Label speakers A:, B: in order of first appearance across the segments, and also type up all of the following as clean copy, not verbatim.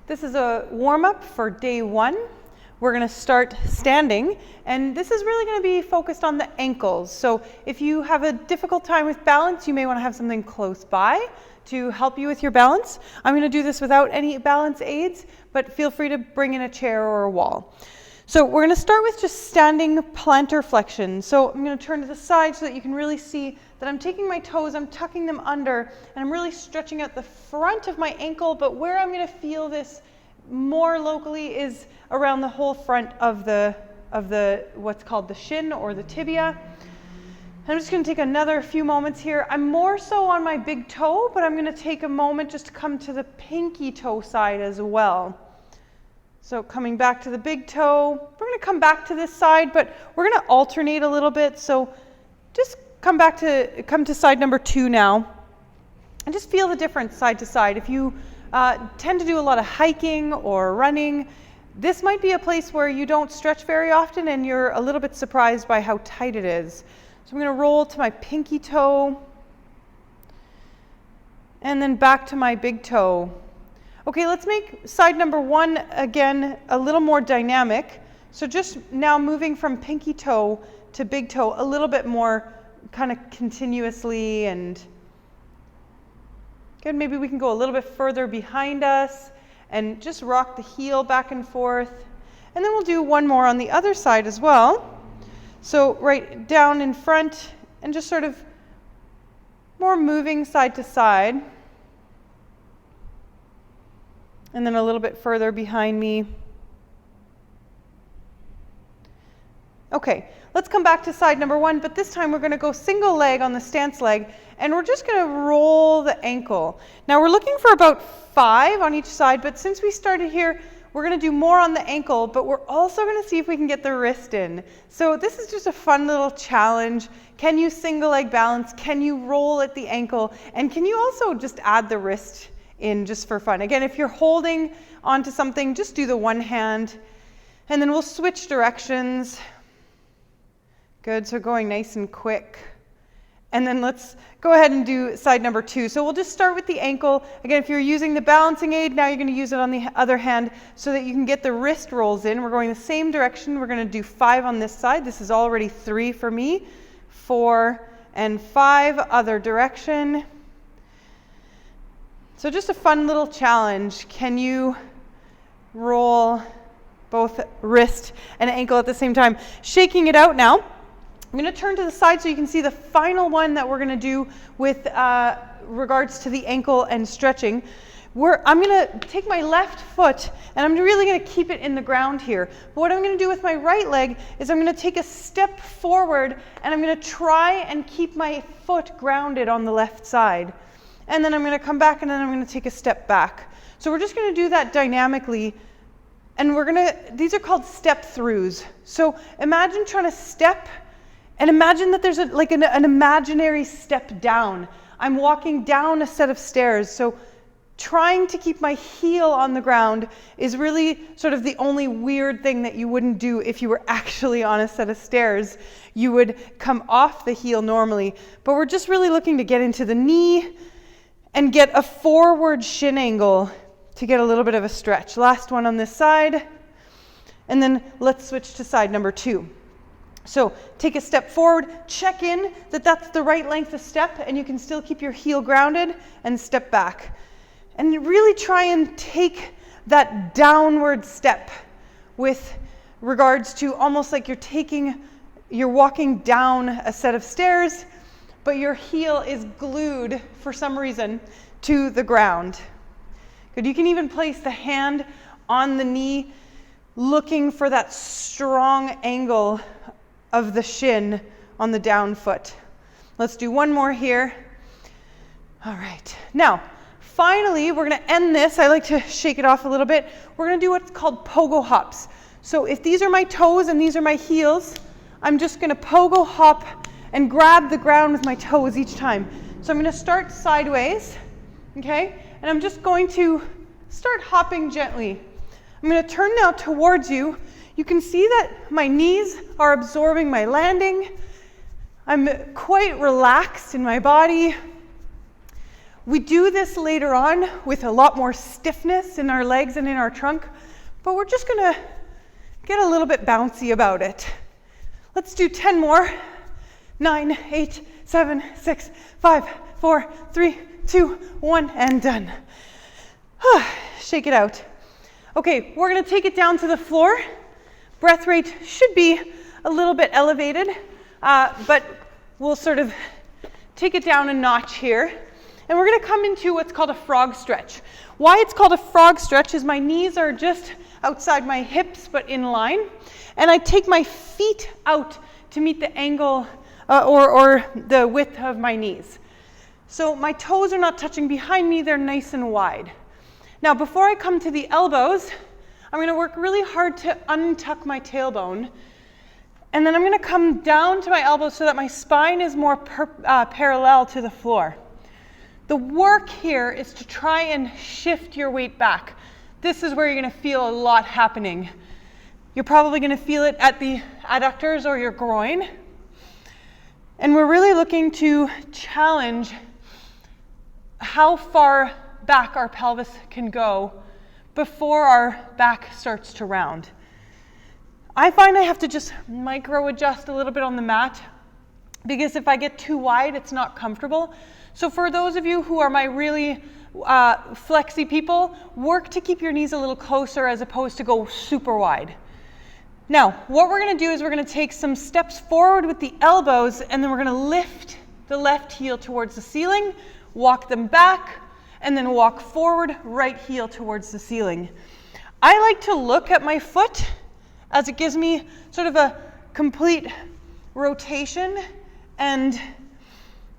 A: This is a warm-up for day 1. We're going to start standing, and this is really going to be focused on the ankles. So if you have a difficult time with balance, you may want to have something close by to help you with your balance. I'm going to do this without any balance aids, but feel free to bring in a chair or a wall. So we're going to start with just standing plantar flexion. So I'm going to turn to the side so that you can really see that I'm taking my toes, I'm tucking them under, and I'm really stretching out the front of my ankle, but where I'm going to feel this more locally is around the whole front of the what's called the shin or the tibia. I'm just going to take another few moments here. I'm more so on my big toe, but I'm going to take a moment just to come to the pinky toe side as well. So coming back to the big toe, we're going to come back to this side, but we're going to alternate a little bit. So just come to side number 2 now, and just feel the difference side to side. If you tend to do a lot of hiking or running, this might be a place where you don't stretch very often and you're a little bit surprised by how tight it is. So I'm going to roll to my pinky toe and then back to my big toe. Okay, let's make side number 1 again a little more dynamic. So just now moving from pinky toe to big toe a little bit more kind of continuously, and good. Maybe we can go a little bit further behind us and just rock the heel back and forth. And then we'll do one more on the other side as well. So right down in front and just sort of more moving side to side. And then a little bit further behind me. Okay, let's come back to side number 1, but this time we're going to go single leg on the stance leg, and we're just going to roll the ankle. Now we're looking for about 5 on each side, but since we started here, we're going to do more on the ankle, but we're also going to see if we can get the wrist in. So this is just a fun little challenge. Can you single leg balance? Can you roll at the ankle? And can you also just add the wrist in just for fun? Again, if you're holding onto something, just do the one hand, and then we'll switch directions. Good, so going nice and quick. And then let's go ahead and do side number 2. So we'll just start with the ankle. Again, if you're using the balancing aid, now you're going to use it on the other hand so that you can get the wrist rolls in. We're going the same direction. We're going to do 5 on this side. This is already 3 for me. 4 and 5, other direction. So just a fun little challenge. Can you roll both wrist and ankle at the same time? Shaking it out now. I'm going to turn to the side so you can see the final one that we're going to do with regards to the ankle and stretching. I'm going to take my left foot and I'm really going to keep it in the ground here. But what I'm going to do with my right leg is I'm going to take a step forward and I'm going to try and keep my foot grounded on the left side. And then I'm going to come back and then I'm going to take a step back. So we're just going to do that dynamically. And these are called step throughs. So imagine trying to step, and imagine that there's an imaginary step down. I'm walking down a set of stairs. So trying to keep my heel on the ground is really sort of the only weird thing that you wouldn't do if you were actually on a set of stairs. You would come off the heel normally. But we're just really looking to get into the knee and get a forward shin angle to get a little bit of a stretch. Last one on this side. And then let's switch to side number 2. So take a step forward, check in that that's the right length of step, and you can still keep your heel grounded, and step back. And really try and take that downward step with regards to almost like you're walking down a set of stairs, but your heel is glued for some reason to the ground. Good. You can even place the hand on the knee, looking for that strong angle of the shin on the down foot. Let's do one more here. All right. Now, finally, we're going to end this. I like to shake it off a little bit. We're going to do what's called pogo hops. So if these are my toes and these are my heels, I'm just going to pogo hop and grab the ground with my toes each time. So I'm going to start sideways, okay? And I'm just going to start hopping gently. I'm going to turn now towards you. You can see that my knees are absorbing my landing. I'm quite relaxed in my body. We do this later on with a lot more stiffness in our legs and in our trunk, but we're just gonna get a little bit bouncy about it. Let's do 10 more. 9, 8, 7, 6, 5, 4, 3, 2, 1, and done. Shake it out. Okay, we're gonna take it down to the floor. Breath rate should be a little bit elevated, but we'll sort of take it down a notch here. And we're gonna come into what's called a frog stretch. Why it's called a frog stretch is my knees are just outside my hips, but in line. And I take my feet out to meet the angle or the width of my knees. So my toes are not touching behind me, they're nice and wide. Now, before I come to the elbows, I'm gonna work really hard to untuck my tailbone. And then I'm gonna come down to my elbows so that my spine is more parallel to the floor. The work here is to try and shift your weight back. This is where you're gonna feel a lot happening. You're probably gonna feel it at the adductors or your groin. And we're really looking to challenge how far back our pelvis can go before our back starts to round. I find I have to just micro adjust a little bit on the mat because if I get too wide, it's not comfortable. So for those of you who are my really flexy people, work to keep your knees a little closer as opposed to go super wide. Now, what we're gonna do is we're gonna take some steps forward with the elbows and then we're gonna lift the left heel towards the ceiling, walk them back, and then walk forward, right heel towards the ceiling. I like to look at my foot as it gives me sort of a complete rotation, and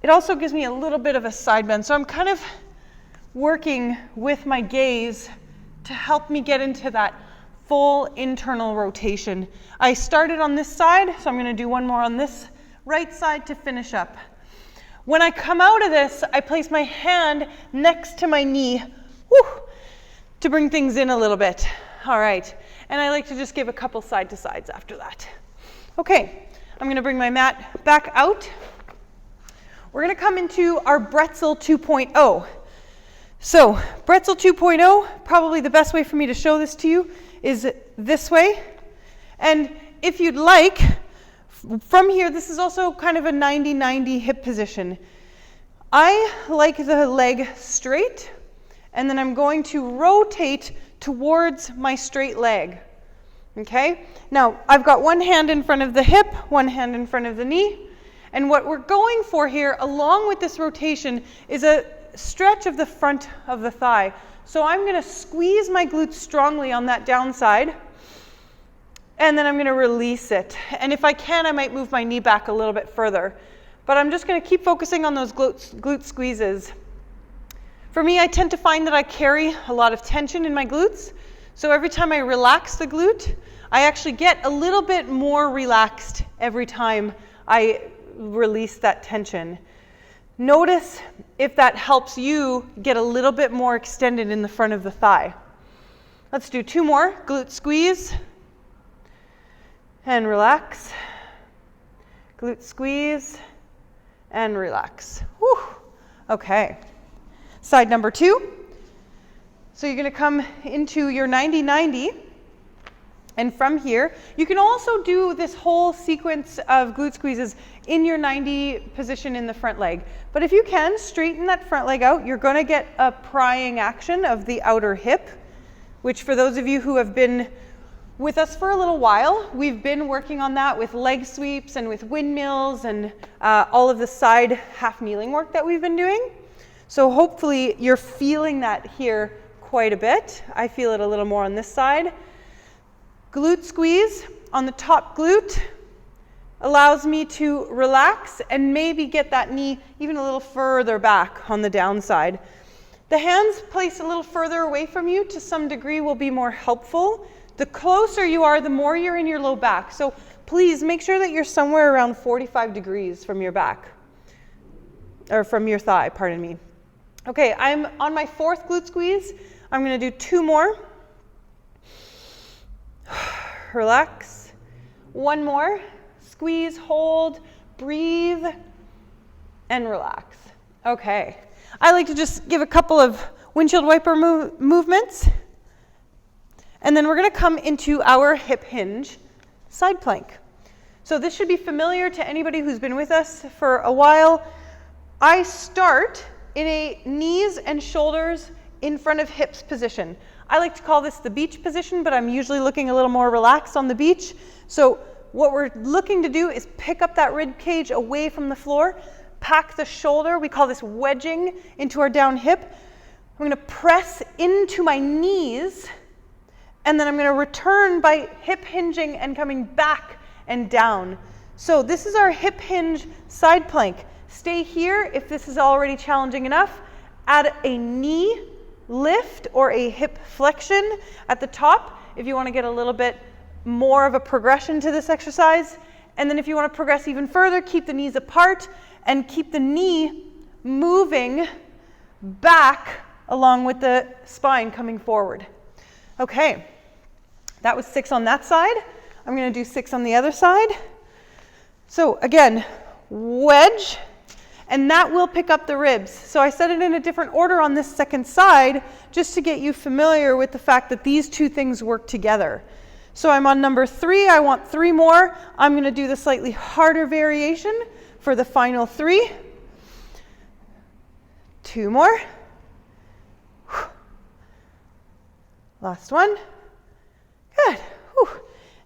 A: it also gives me a little bit of a side bend. So I'm kind of working with my gaze to help me get into that full internal rotation. I started on this side, so I'm going to do one more on this right side to finish up. When I come out of this, I place my hand next to my knee to bring things in a little bit. All right. And I like to just give a couple side to sides after that. Okay, I'm going to bring my mat back out. We're going to come into our Bretzel 2.0. So Bretzel 2.0, probably the best way for me to show this to you is this way. And if you'd like, from here, this is also kind of a 90-90 hip position. I like the leg straight, and then I'm going to rotate towards my straight leg. Okay? Now, I've got one hand in front of the hip, one hand in front of the knee. And what we're going for here, along with this rotation, is a stretch of the front of the thigh. So I'm going to squeeze my glutes strongly on that downside, and then I'm going to release it. And if I can, I might move my knee back a little bit further. But I'm just going to keep focusing on those glute squeezes. For me, I tend to find that I carry a lot of tension in my glutes. So every time I relax the glute, I actually get a little bit more relaxed every time I release that tension. Notice if that helps you get a little bit more extended in the front of the thigh. Let's do 2 more. Glute squeeze and relax. Glute squeeze and relax. Whew. Okay. Side number 2. So you're going to come into your 90-90. And from here, you can also do this whole sequence of glute squeezes in your 90 position in the front leg. But if you can, straighten that front leg out. You're going to get a prying action of the outer hip, which for those of you who have been with us for a little while, we've been working on that with leg sweeps and with windmills and all of the side half kneeling work that we've been doing. So hopefully you're feeling that here quite a bit. I feel it a little more on this side. Glute squeeze on the top glute allows me to relax and maybe get that knee even a little further back on the downside. The hands placed a little further away from you to some degree will be more helpful. The closer you are, the more you're in your low back. So please make sure that you're somewhere around 45 degrees from your back, or from your thigh, pardon me. Okay, I'm on my 4th glute squeeze. I'm going to do 2 more. Relax. 1 more. Squeeze, hold, breathe, and relax. Okay. I like to just give a couple of windshield wiper movements. And then we're going to come into our hip hinge side plank. So this should be familiar to anybody who's been with us for a while. I start in a knees and shoulders in front of hips position. I like to call this the beach position, but I'm usually looking a little more relaxed on the beach. So what we're looking to do is pick up that rib cage away from the floor, pack the shoulder, we call this wedging into our down hip. I'm going to press into my knees, and then I'm going to return by hip hinging and coming back and down. So this is our hip hinge side plank. Stay here if this is already challenging enough. Add a knee lift or a hip flexion at the top if you want to get a little bit more of a progression to this exercise. And then if you want to progress even further, keep the knees apart and keep the knee moving back along with the spine coming forward. Okay, that was 6 on that side. I'm going to do 6 on the other side. So again, wedge, and that will pick up the ribs. So I set it in a different order on this second side just to get you familiar with the fact that these two things work together. So I'm on number 3. I want 3 more. I'm going to do the slightly harder variation for the final 3. 2 more. Last one. Good. Whew.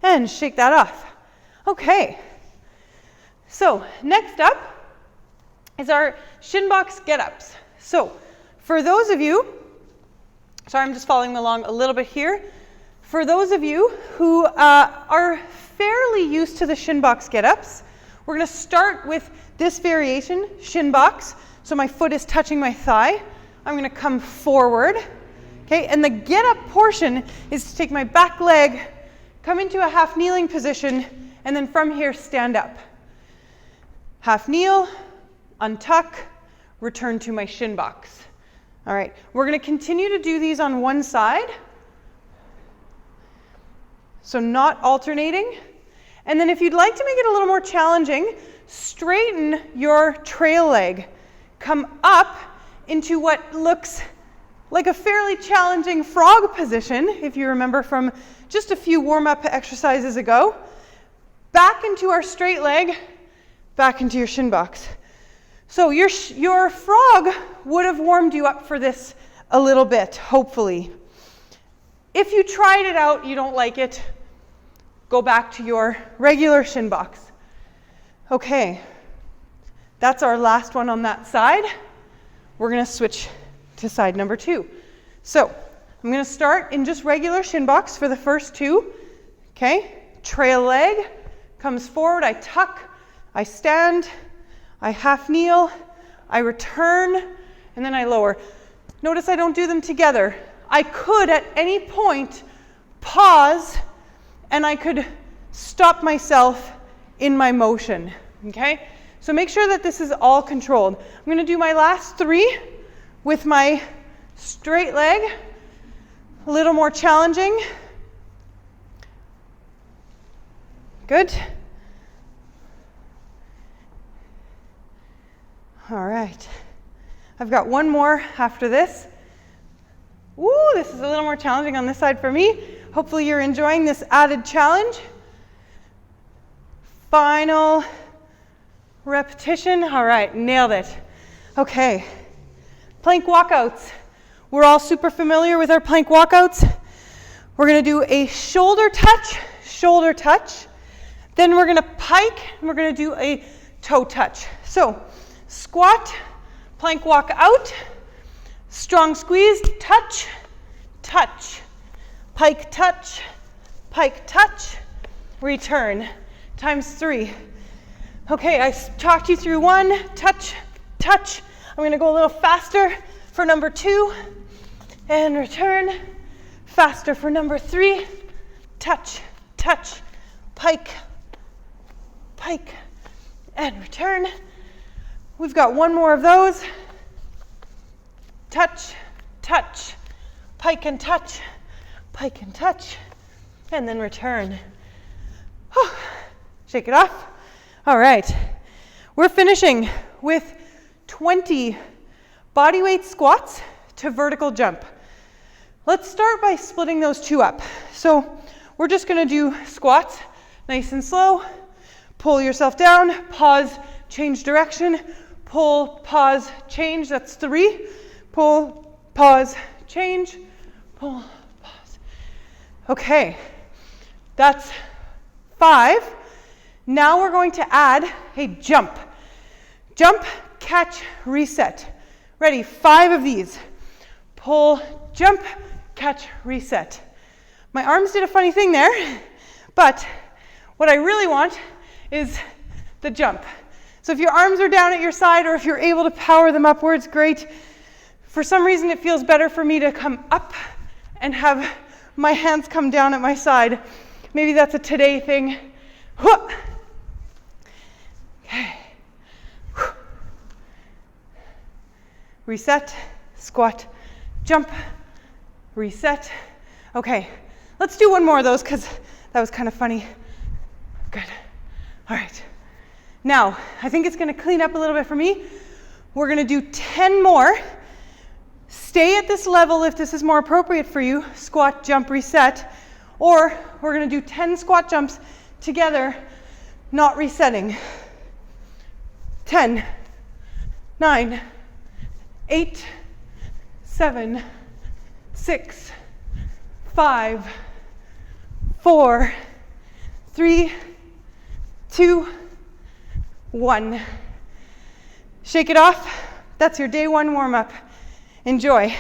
A: And shake that off. Okay. So next up is our shin box get-ups. So for those of you, sorry, I'm just following along a little bit here. For those of you who are fairly used to the shin box get-ups, we're going to start with this variation, shin box. So my foot is touching my thigh. I'm going to come forward. Okay, and the get-up portion is to take my back leg, come into a half kneeling position, and then from here stand up. Half kneel, untuck, return to my shin box. All right, we're going to continue to do these on one side. So not alternating. And then if you'd like to make it a little more challenging, straighten your trail leg. Come up into what looks like a fairly challenging frog position, if you remember from just a few warm-up exercises ago. Back into our straight leg, back into your shin box. So your frog would have warmed you up for this a little bit, hopefully. If you tried it out, you don't like it, go back to your regular shin box. Okay, that's our last one on that side. We're going to switch to side number 2. So I'm going to start in just regular shin box for the first 2. Okay, trail leg comes forward, I tuck, I stand, I half kneel, I return, and then I lower. Notice I don't do them together. I could at any point pause and I could stop myself in my motion. Okay, so make sure that this is all controlled. I'm going to do my last 3 with my straight leg, a little more challenging. Good. All right. I've got one more after this. Ooh, this is a little more challenging on this side for me. Hopefully you're enjoying this added challenge. Final repetition. All right, nailed it. Okay. Plank walkouts. We're all super familiar with our plank walkouts. We're going to do a shoulder touch. Then we're going to pike, and we're going to do a toe touch. So squat, plank walk out, strong squeeze, touch, touch, pike touch, return, times 3. Okay, I talked you through 1, touch, touch. I'm going to go a little faster for number 2, and return, faster for number 3, touch, touch, pike, and return. We've got one more of those. Touch, touch, pike and touch, and then return. Shake it off. All right. We're finishing with 20 body weight squats to vertical jump. Let's start by splitting those two up. So we're just going to do squats, nice and slow. Pull yourself down, pause, change direction, pull, pause, change. That's 3. Pull, pause, change, pull, pause. Okay, that's 5. Now we're going to add a jump. Jump, catch, reset. Ready? 5 of these. Pull, jump, catch, reset. My arms did a funny thing there, but what I really want is the jump. So if your arms are down at your side or if you're able to power them upwards, great. For some reason it feels better for me to come up and have my hands come down at my side. Maybe that's a today thing. Okay. Reset, squat, jump, reset. Okay, let's do one more of those because that was kind of funny. Good. All right. Now, I think it's going to clean up a little bit for me. We're going to do 10 more. Stay at this level if this is more appropriate for you. Squat, jump, reset. Or we're going to do 10 squat jumps together, not resetting. 10, 9, 8, 7, 6, 5, 4, 3, 2, 1. Shake it off. That's your day 1 warm-up. Enjoy.